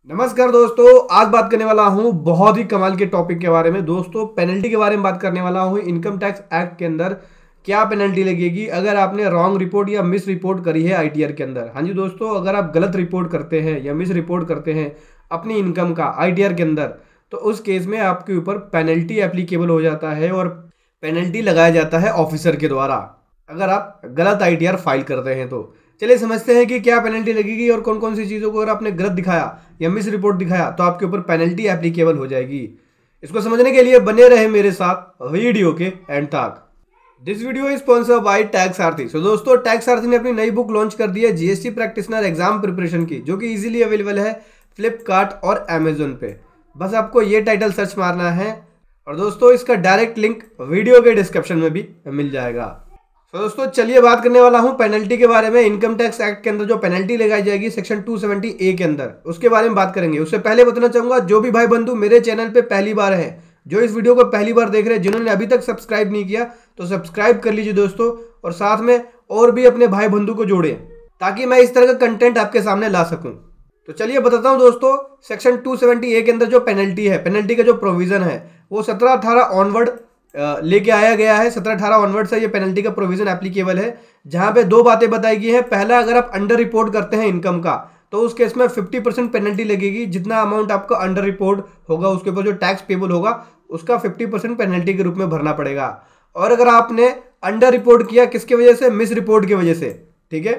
नमस्कार दोस्तों, आज बात करने वाला हूं बहुत ही कमाल के टॉपिक के बारे में। दोस्तों, पेनल्टी के बारे में बात करने वाला हूं। इनकम टैक्स एक्ट के अंदर क्या पेनल्टी लगेगी अगर आपने रॉन्ग रिपोर्ट या मिस रिपोर्ट करी है आईटीआर के अंदर। हाँ जी दोस्तों, अगर आप गलत रिपोर्ट करते हैं या मिस रिपोर्ट करते हैं अपनी इनकम का आईटीआर के अंदर, तो उस केस में आपके ऊपर पेनल्टी एप्लीकेबल हो जाता है और पेनल्टी लगाया जाता है ऑफिसर के द्वारा अगर आप गलत आईटीआर फाइल करते हैं। तो चलिए समझते हैं कि क्या पेनल्टी लगेगी और कौन कौन सी चीज़ों को अगर आपने गलत दिखाया या मिस रिपोर्ट दिखाया तो आपके ऊपर पेनल्टी एप्लीकेबल हो जाएगी। इसको समझने के लिए बने रहे मेरे साथ वीडियो के एंड तक। This video is sponsored by tax सारथी। सो दोस्तों, टैक्स सारथी ने अपनी नई बुक लॉन्च कर दी है जीएसटी प्रैक्टिशनर एग्जाम प्रिपरेशन की, जो कि इजीली अवेलेबल है फ्लिपकार्ट और अमेजोन पे। बस आपको ये टाइटल सर्च मारना है और दोस्तों इसका डायरेक्ट लिंक वीडियो के डिस्क्रिप्शन में भी मिल जाएगा। तो दोस्तों चलिए बात करने वाला हूं पेनल्टी के बारे में। इनकम टैक्स एक्ट के अंदर जो पेनल्टी लगाई जाएगी सेक्शन 270A के अंदर, उसके बारे में बात करेंगे। उससे पहले बताना चाहूंगा, जो भी भाई बंधु मेरे चैनल पे पहली बार है, जो इस वीडियो को पहली बार देख रहे हैं, जिन्होंने अभी तक सब्सक्राइब नहीं किया तो सब्सक्राइब कर लीजिए दोस्तों, और साथ में और भी अपने भाई बंधु को जोड़े ताकि मैं इस तरह का कंटेंट आपके सामने ला सकूं। तो चलिए बताता हूं दोस्तों, सेक्शन 270A के अंदर जो पेनल्टी है, पेनल्टी का जो प्रोविजन है वो 17-18 ऑनवर्ड लेके आया गया है। 17-18 ऑनवर्ड से ये पेनल्टी का प्रोविजन एप्लीकेबल है, जहां पे दो बातें बताई गई हैं। पहला, अगर आप अंडर रिपोर्ट करते हैं इनकम का तो उस केस में 50% पेनल्टी लगेगी। जितना अमाउंट आपका अंडर रिपोर्ट होगा उसके ऊपर जो टैक्स पेबल होगा उसका 50% पेनल्टी के रूप में भरना पड़ेगा। और अगर आपने अंडर रिपोर्ट किया किसकी वजह से? मिस रिपोर्ट की वजह से। ठीक है,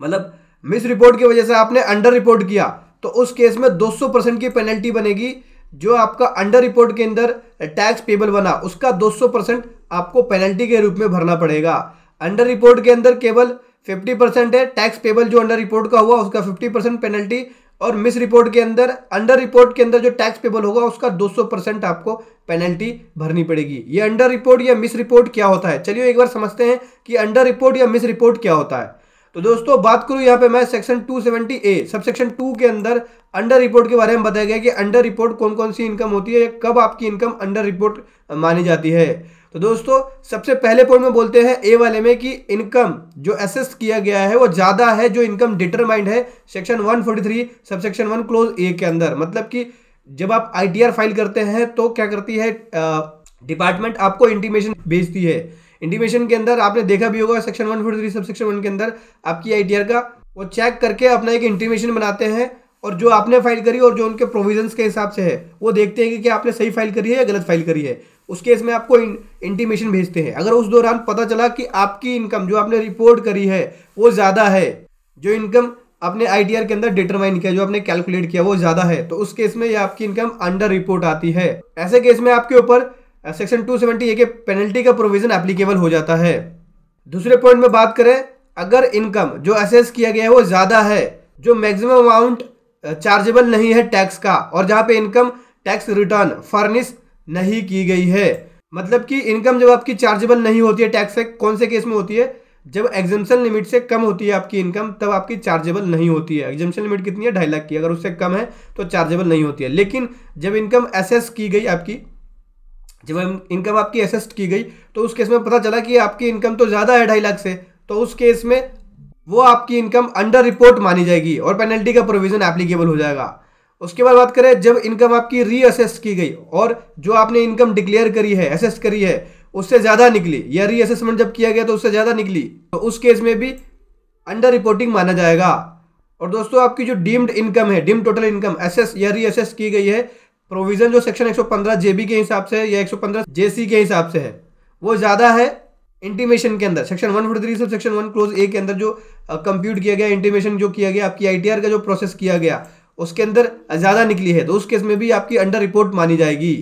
मतलब मिस रिपोर्ट की वजह से आपने अंडर रिपोर्ट किया तो उस केस में 200% की पेनल्टी बनेगी। जो आपका अंडर रिपोर्ट के अंदर टैक्स पेबल बना उसका 200% आपको पेनल्टी के रूप में भरना पड़ेगा। अंडर रिपोर्ट के अंदर केवल 50% है टैक्स पेबल, जो अंडर रिपोर्ट का हुआ उसका 50% पेनल्टी, और मिस रिपोर्ट के अंदर अंडर रिपोर्ट के अंदर जो टैक्स पेबल होगा उसका 200% आपको पेनल्टी भरनी पड़ेगी। ये अंडर रिपोर्ट या मिस रिपोर्ट क्या होता है, चलिए एक बार समझते हैं कि अंडर रिपोर्ट या मिस रिपोर्ट क्या होता है। तो दोस्तों बात करूं यहाँ पे मैं सेक्शन 270A सब सेक्शन 2 के अंदर अंडर रिपोर्ट के बारे में बताया गया कि अंडर रिपोर्ट कौन कौन सी इनकम होती है या कब आपकी इनकम अंडर रिपोर्ट मानी जाती है। तो दोस्तों सबसे पहले पॉइंट में बोलते हैं ए वाले में कि इनकम जो असेस किया गया है वो ज्यादा है जो इनकम डिटरमाइंड है सेक्शन 143 सब सेक्शन 1 क्लोज ए के अंदर। मतलब कि जब आप आईटीआर फाइल करते हैं तो क्या करती है डिपार्टमेंट, आपको इंटीमेशन भेजती है। इंटीमेशन के अंदर आपने देखा भी होगा सेक्शन 143 सब सेक्शन 1 के अंदर आपकी आईटीआर का वो चेक करके अपना एक इंटीमेशन बनाते हैं, और जो आपने फाइल करी और जो उनके प्रोविजंस के हिसाब से है वो देखते हैं कि क्या आपने सही फाइल करी है या गलत फाइल करी है। उस केस में आपको इंटीमेशन भेजते हैं। अगर उस दौरान पता चला कि आपकी इनकम जो आपने रिपोर्ट करी है वो ज्यादा है, जो इनकम आपने आईटीआर के अंदर डिटरमाइन किया, जो आपने कैलकुलेट किया वो ज्यादा है, तो उस केस में ये आपकी इनकम अंडर रिपोर्ट आती है। ऐसे केस में आपके ऊपर सेक्शन 270A के पेनल्टी का प्रोविजन एप्लीकेबल हो जाता है। दूसरे पॉइंट में बात करें, अगर इनकम जो असेस किया गया है वो ज्यादा है, जो मैक्सिमम अमाउंट चार्जेबल नहीं है टैक्स का, और जहां पे इनकम टैक्स रिटर्न फर्निश नहीं की गई है। मतलब कि इनकम जब आपकी चार्जेबल नहीं होती है टैक्स से, कौन से केस में होती है? जब एग्जम्पशन लिमिट से कम होती है आपकी इनकम तब आपकी चार्जेबल नहीं होती है। एग्जम्पशन लिमिट कितनी है? 2.5 लाख की। अगर उससे कम है तो चार्जेबल नहीं होती है। लेकिन जब इनकम असेस की गई आपकी, जब इनकम आपकी असेस्ट की गई तो उस केस में पता चला कि आपकी इनकम तो ज्यादा है 2.5 लाख से, तो उस केस में वो आपकी इनकम अंडर रिपोर्ट मानी जाएगी और पेनल्टी का प्रोविजन एप्लीकेबल हो जाएगा। उसके बाद बात करें, जब इनकम आपकी रीअसेस की गई और जो आपने इनकम डिक्लेयर करी है, असेस करी है, उससे ज्यादा निकली, या रीअसेसमेंट जब किया गया तो उससे ज्यादा निकली, तो उस केस में भी अंडर रिपोर्टिंग माना जाएगा। और दोस्तों आपकी जो डीम्ड इनकम है, डीम्ड टोटल इनकम असेस या रीअसेस की गई है, प्रोविजन जो सेक्शन 115 JB के हिसाब से या 115 JC के हिसाब से है, वो ज्यादा है इंटीमेशन के अंदर। सेक्शन 143 से सेक्शन 1 क्लोज ए के अंदर जो कंप्यूट किया गया, इंटीमेशन जो किया गया, आपकी आईटीआर का जो प्रोसेस किया गया उसके अंदर ज्यादा निकली है, तो उस केस में भी आपकी अंडर रिपोर्ट मानी जाएगी।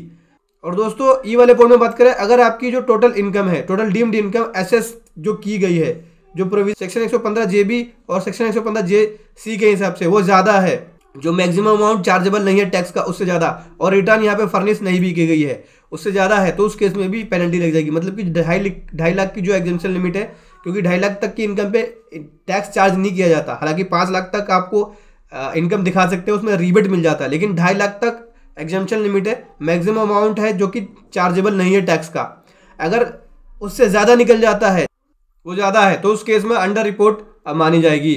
और दोस्तों ई वाले पॉइंट में बात करें, अगर आपकी जो टोटल इनकम है, टोटल डीम्ड इनकम असेस जो की गई है, जो प्रोविजन सेक्शन 115 JB और सेक्शन 115 JC के हिसाब से वो ज्यादा है, जो मैक्सिमम अमाउंट चार्जेबल नहीं है टैक्स का उससे ज्यादा, और रिटर्न यहाँ पे फर्निश नहीं भी की गई है उससे ज्यादा है, तो उस केस में भी पेनल्टी लग जाएगी। मतलब कि 2.5 लाख की जो एग्जम्पशन लिमिट है, क्योंकि 2.5 लाख तक की इनकम पे टैक्स चार्ज नहीं किया जाता। हालांकि 5 लाख तक आपको इनकम दिखा सकते हैं, उसमें रिबेट मिल जाता है, लेकिन 2.5 लाख तक एग्जम्पशन लिमिट है, मैक्सिमम अमाउंट है जो कि चार्जेबल नहीं है टैक्स का। अगर उससे ज्यादा निकल जाता है, वो ज्यादा है, तो उस केस में अंडर रिपोर्ट मानी जाएगी।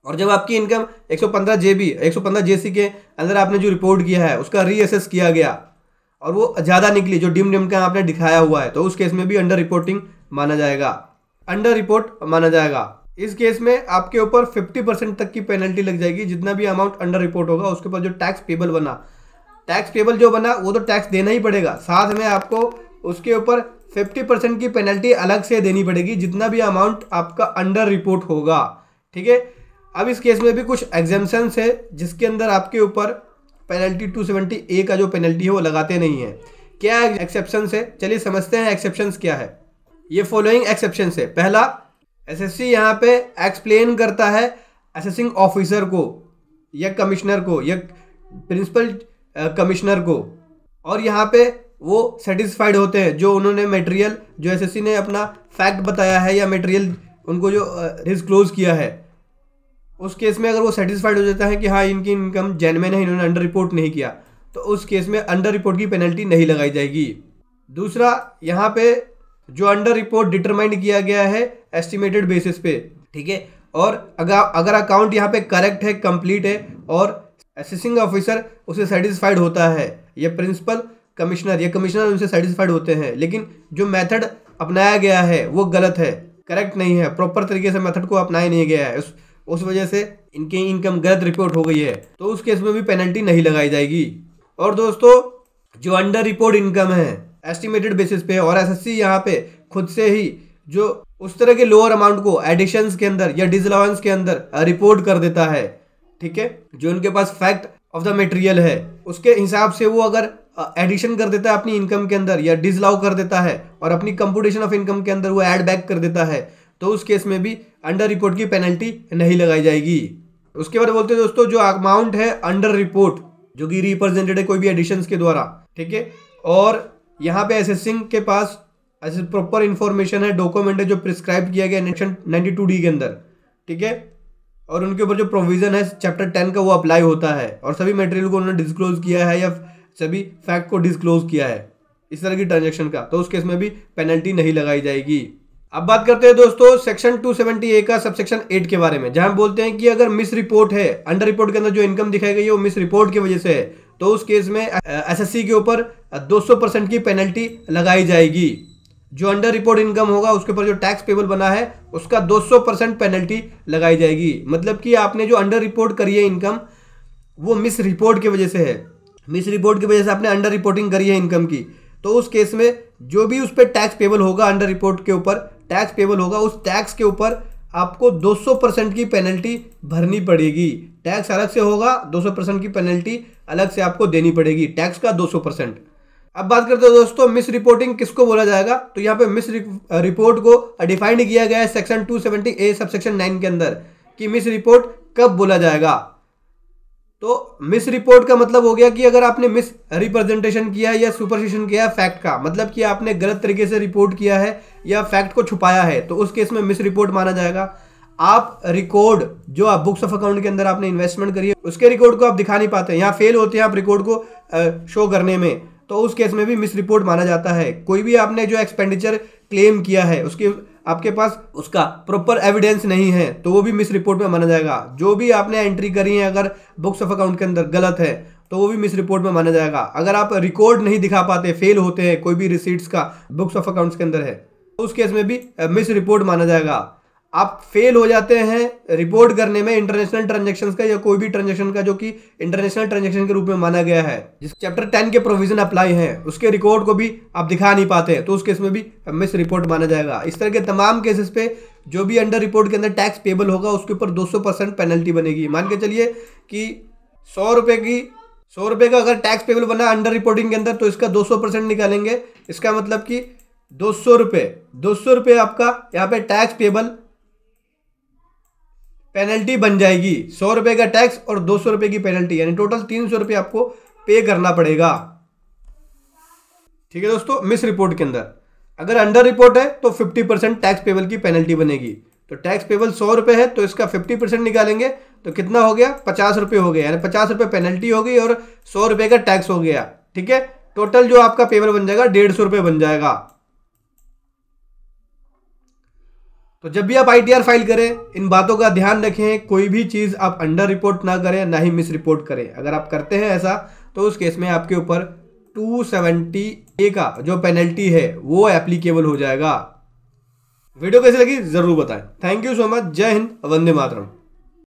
और जब आपकी इनकम 115 जेबी 115 जेसी के अंदर आपने जो रिपोर्ट किया है उसका रीअसेस किया गया और वो ज़्यादा निकली जो डिम इनकम आपने दिखाया हुआ है, तो उस केस में भी अंडर रिपोर्टिंग माना जाएगा, अंडर रिपोर्ट माना जाएगा। इस केस में आपके ऊपर 50% तक की पेनल्टी लग जाएगी। जितना भी अमाउंट अंडर रिपोर्ट होगा उसके ऊपर जो टैक्स पेबल बना, टैक्स पेबल जो बना वो तो टैक्स देना ही पड़ेगा, साथ में आपको उसके ऊपर 50% की पेनल्टी अलग से देनी पड़ेगी जितना भी अमाउंट आपका अंडर रिपोर्ट होगा। ठीक है, अब इस केस में भी कुछ एग्जेम्पशंस है जिसके अंदर आपके ऊपर पेनल्टी 270A का जो पेनल्टी है वो लगाते नहीं है। क्या एक्सेप्शंस है, चलिए समझते हैं एक्सेप्शंस क्या है। ये फॉलोइंग एक्सेप्शंस है। पहला, एसएससी यहाँ पे एक्सप्लेन करता है असेसिंग ऑफिसर को या कमिश्नर को या प्रिंसिपल कमिश्नर को, और यहाँ पे वो सेटिस्फाइड होते हैं जो उन्होंने मटेरियल जो एसएससी ने अपना फैक्ट बताया है या मटेरियल उनको जो डिस्क्लोज किया है, उस केस में अगर वो सेटिस्फाइड हो जाता है कि हाँ इनकी इनकम जेन्युइन है, इन्होंने अंडर रिपोर्ट नहीं किया, तो उस केस में अंडर रिपोर्ट की पेनल्टी नहीं लगाई जाएगी। दूसरा, यहाँ पे जो अंडर रिपोर्ट डिटरमाइंड किया गया है एस्टिमेटेड बेसिस पे, ठीक है, और अगर अकाउंट यहाँ पे करेक्ट है, कंप्लीट है और असेसिंग ऑफिसर उससे सेटिस्फाइड होता है या प्रिंसिपल कमिश्नर या कमिश्नर उनसे सेटिस्फाइड होते हैं, लेकिन जो मेथड अपनाया गया है वो गलत है, करेक्ट नहीं है, प्रॉपर तरीके से मेथड को अपनाया नहीं गया है, उस वजह से इनकी इनकम गलत रिपोर्ट हो गई है, तो उस केस में भी पेनल्टी नहीं लगाई जाएगी। और दोस्तों, जो अंडर रिपोर्ट इनकम है एस्टिमेटेड बेसिस पे और एसएससी यहाँ पे खुद से ही जो उस तरह के लोअर अमाउंट को एडिशंस के अंदर या डिसअलाउंस के अंदर रिपोर्ट कर देता है, ठीक है, जो उनके पास फैक्ट ऑफ द मटेरियल है उसके हिसाब से वो अगर एडिशन कर देता है अपनी इनकम के अंदर या डिसअलाउ कर देता है और अपनी कंप्यूटेशन ऑफ इनकम के अंदर वो ऐड बैक कर देता है, तो उस केस में भी अंडर रिपोर्ट की पेनल्टी नहीं लगाई जाएगी। उसके बाद बोलते हैं दोस्तों, जो अमाउंट है अंडर रिपोर्ट जो कि रिप्रेजेंटेड है कोई भी एडिशंस के द्वारा, ठीक है, और यहाँ पे असेसिंग के पास प्रॉपर इंफॉर्मेशन है, डॉक्यूमेंट है जो प्रिस्क्राइब किया गया सेक्शन 92D के अंदर, ठीक है, और उनके ऊपर जो प्रोविजन है चैप्टर 10 का वो अप्लाई होता है और सभी मटेरियल को उन्होंने डिस्क्लोज किया है या सभी फैक्ट को डिस्क्लोज किया है इस तरह की ट्रांजैक्शन का, तो उस केस में भी पेनल्टी नहीं लगाई जाएगी। अब बात करते हैं दोस्तों सेक्शन 270A का सबसेक्शन 8 के बारे में, जहां बोलते हैं कि अगर मिस रिपोर्ट है, अंडर रिपोर्ट के अंदर जो इनकम दिखाई गई है वो मिस रिपोर्ट की वजह से है, तो उस केस में एसएससी के ऊपर 200% की पेनल्टी लगाई जाएगी। जो अंडर रिपोर्ट इनकम होगा उसके ऊपर जो टैक्स पेबल बना है उसका 200% पेनल्टी लगाई जाएगी। मतलब कि आपने जो अंडर रिपोर्ट करी है इनकम वो मिस रिपोर्ट की वजह से है, मिस रिपोर्ट की वजह से आपने अंडर रिपोर्टिंग करी है इनकम की, तो उस केस में जो भी उस पर टैक्स पेबल होगा, अंडर रिपोर्ट के ऊपर टैक्स पेबल होगा, उस टैक्स के ऊपर आपको 200% की पेनल्टी भरनी पड़ेगी। टैक्स अलग से होगा, 200% की पेनल्टी अलग से आपको देनी पड़ेगी, टैक्स का 200%। अब बात करते हैं दोस्तों मिस रिपोर्टिंग किसको बोला जाएगा, तो यहाँ पे मिस रिपोर्ट को डिफाइंड किया गया है सेक्शन 270A सबसेक्शन 9 के अंदर कि मिस रिपोर्ट कब बोला जाएगा। तो मिस रिपोर्ट का मतलब हो गया कि अगर आपने मिस रिप्रेजेंटेशन किया है या सुपरसेशन किया है फैक्ट का, मतलब कि आपने गलत तरीके से रिपोर्ट किया है या फैक्ट को छुपाया है, तो उस केस में मिस रिपोर्ट माना जाएगा। आप रिकॉर्ड जो आप बुक्स ऑफ अकाउंट के अंदर आपने इन्वेस्टमेंट करी है उसके रिकॉर्ड को आप दिखा नहीं पाते, यहाँ फेल होते हैं आप रिकॉर्ड को शो करने में, तो उस केस में भी मिस रिपोर्ट माना जाता है। कोई भी आपने जो एक्सपेंडिचर क्लेम किया है उसके आपके पास उसका प्रॉपर एविडेंस नहीं है तो वो भी मिस रिपोर्ट में माना जाएगा। जो भी आपने एंट्री करी है अगर बुक्स ऑफ अकाउंट के अंदर गलत है तो वो भी मिस रिपोर्ट में माना जाएगा। अगर आप रिकॉर्ड नहीं दिखा पाते, फेल होते हैं कोई भी रिसीट्स का बुक्स ऑफ अकाउंट्स के अंदर है, तो उस केस में भी मिस रिपोर्ट माना जाएगा। आप फेल हो जाते हैं रिपोर्ट करने में इंटरनेशनल ट्रांजैक्शंस का या कोई भी ट्रांजैक्शन का जो कि इंटरनेशनल ट्रांजैक्शन के रूप में माना गया है, जिस चैप्टर 10 के प्रोविजन अप्लाई है, उसके रिकॉर्ड को भी आप दिखा नहीं पाते, तो उस केस में भी मिस रिपोर्ट माना जाएगा। इस तरह के तमाम केसेस पे जो भी अंडर रिपोर्ट के अंदर टैक्स पेबल होगा उसके ऊपर 200% पेनल्टी बनेगी। मान के चलिए कि 100 रुपए का अगर टैक्स पेबल बना अंडर रिपोर्टिंग के अंदर, तो इसका 200% निकालेंगे, इसका मतलब कि 200 रुपए आपका यहाँ पे टैक्स पेबल पेनल्टी बन जाएगी। 100 रुपए का टैक्स और 200 रुपए की पेनल्टी, यानी टोटल 300 रुपए आपको पे करना पड़ेगा। ठीक है दोस्तों, मिस रिपोर्ट के अंदर अगर अंडर रिपोर्ट है तो 50% टैक्स पेबल की पेनल्टी बनेगी। तो टैक्स पेबल 100 रुपए है तो इसका 50% निकालेंगे तो कितना हो गया, 50 रुपए हो गया, यानी 50 रुपए पेनल्टी हो गई और 100 रुपए का टैक्स हो गया। ठीक है, टोटल जो आपका पेबल बन जाएगा 150 रुपए बन जाएगा। तो तो जब भी आप ITR फाइल करें इन बातों का ध्यान रखें, कोई भी चीज़ आप अंडर रिपोर्ट ना करें, ना ही मिस रिपोर्ट करें। अगर आप करते हैं ऐसा तो उस केस में आपके ऊपर 270A का जो पेनल्टी है वो एप्लीकेबल हो जाएगा। वीडियो कैसी लगी जरूर बताएं। Thank you so much. जय हिंद, वंदे मातरम।